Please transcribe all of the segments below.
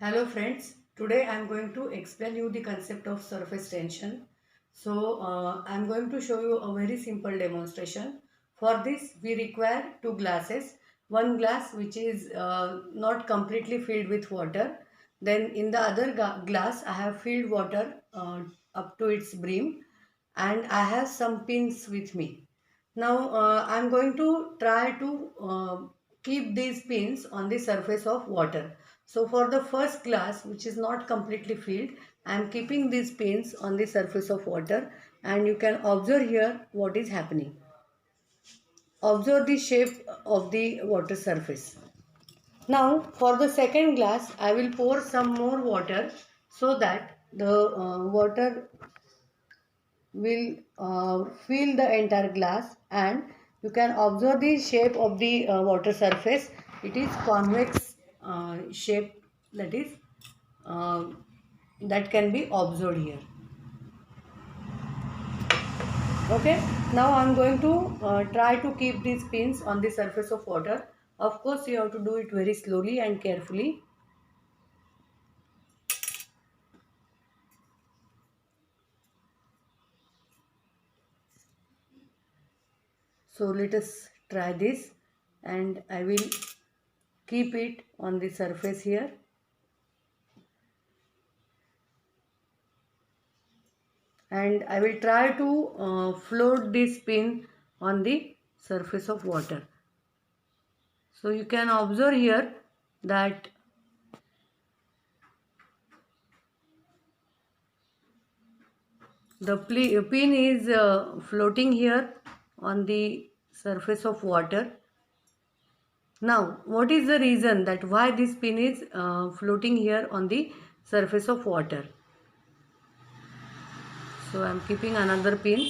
Hello friends, today I am going to explain you the concept of surface tension. I am going to show you a very simple demonstration. For this we require two glasses. One glass which is not completely filled with water. Then in the other glass I have filled water up to its brim, and I have some pins with me. Now I am going to try to keep these pins on the surface of water. So for the first glass which is not completely filled, I am keeping these pins on the surface of water, and you can observe here what is happening. Observe the shape of the water surface. Now for the second glass I will pour some more water so that the water will fill the entire glass, and you can observe the shape of the water surface. It is convex shape, that is uh, that can be observed here. Okay, now I'm going to try to keep these pins on the surface of water. Of course you have to do it very slowly and carefully. So let us try this, and I will keep it on the surface here. And I will try to float this pin on the surface of water. So you can observe here that the pin is floating here on the surface of water. Now what is the reason that why this pin is floating here on the surface of water? So I am keeping another pin.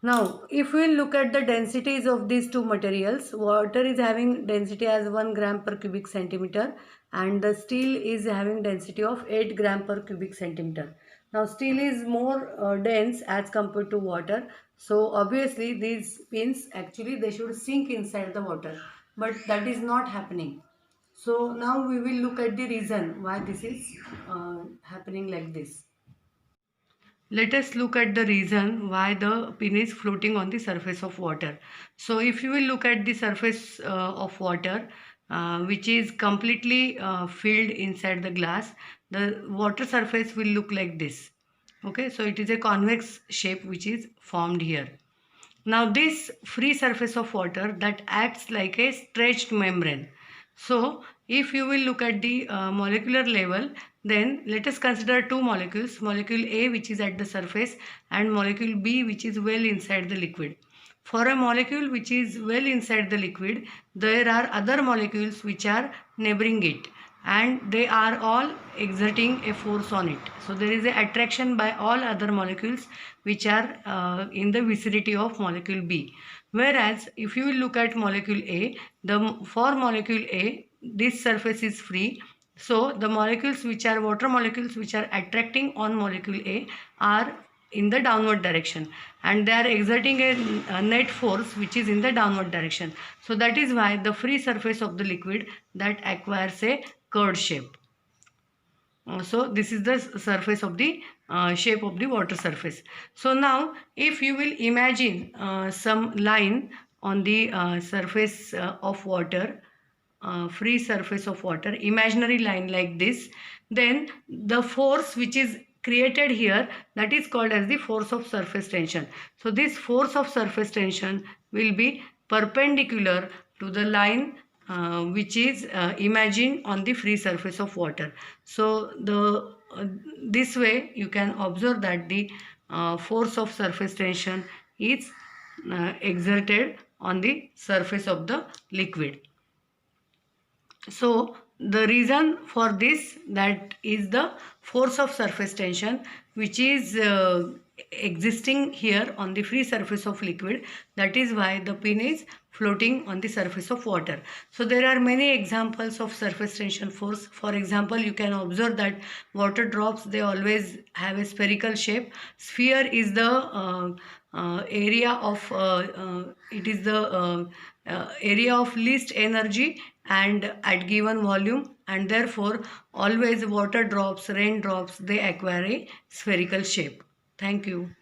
Now, if we look at the densities of these two materials, water is having density as 1 gram per cubic centimeter, and the steel is having density of 8 gram per cubic centimeter. Now, steel is more dense as compared to water. So, obviously, these pins actually they should sink inside the water, but that is not happening. So, now we will look at the reason why this is happening like this. Let us look at the reason why the pin is floating on the surface of water. So if you will look at the surface of water, which is completely filled inside the glass, the water surface will look like this. Okay, so it is a convex shape which is formed here. Now this free surface of water that acts like a stretched membrane. So if you will look at the molecular level, then let us consider two molecules, molecule A which is at the surface and molecule B which is well inside the liquid. For a molecule which is well inside the liquid, there are other molecules which are neighboring it, and they are all exerting a force on it. So there is a attraction by all other molecules which are in the vicinity of molecule B. Whereas if you will look at molecule A, for molecule A this surface is free. So the molecules which are water molecules which are attracting on molecule A are in the downward direction, and they are exerting a net force which is in the downward direction. So that is why the free surface of the liquid that acquires a curved shape. So this is the surface of the shape of the water surface. So now if you will imagine some line on the surface of water, free surface of water, imaginary line like this, then the force which is created here, that is called as the force of surface tension. So this force of surface tension will be perpendicular to the line which is imagined on the free surface of water. So this way you can observe that the force of surface tension is exerted on the surface of the liquid. So the reason for this, that is the force of surface tension which is existing here on the free surface of liquid. That is why the pin is floating on the surface of water. So there are many examples of surface tension force. For example, you can observe that water drops, they always have a spherical shape. Sphere is the area of area of least energy and at given volume, and therefore always water drops, raindrops, they acquire a spherical shape. Thank you.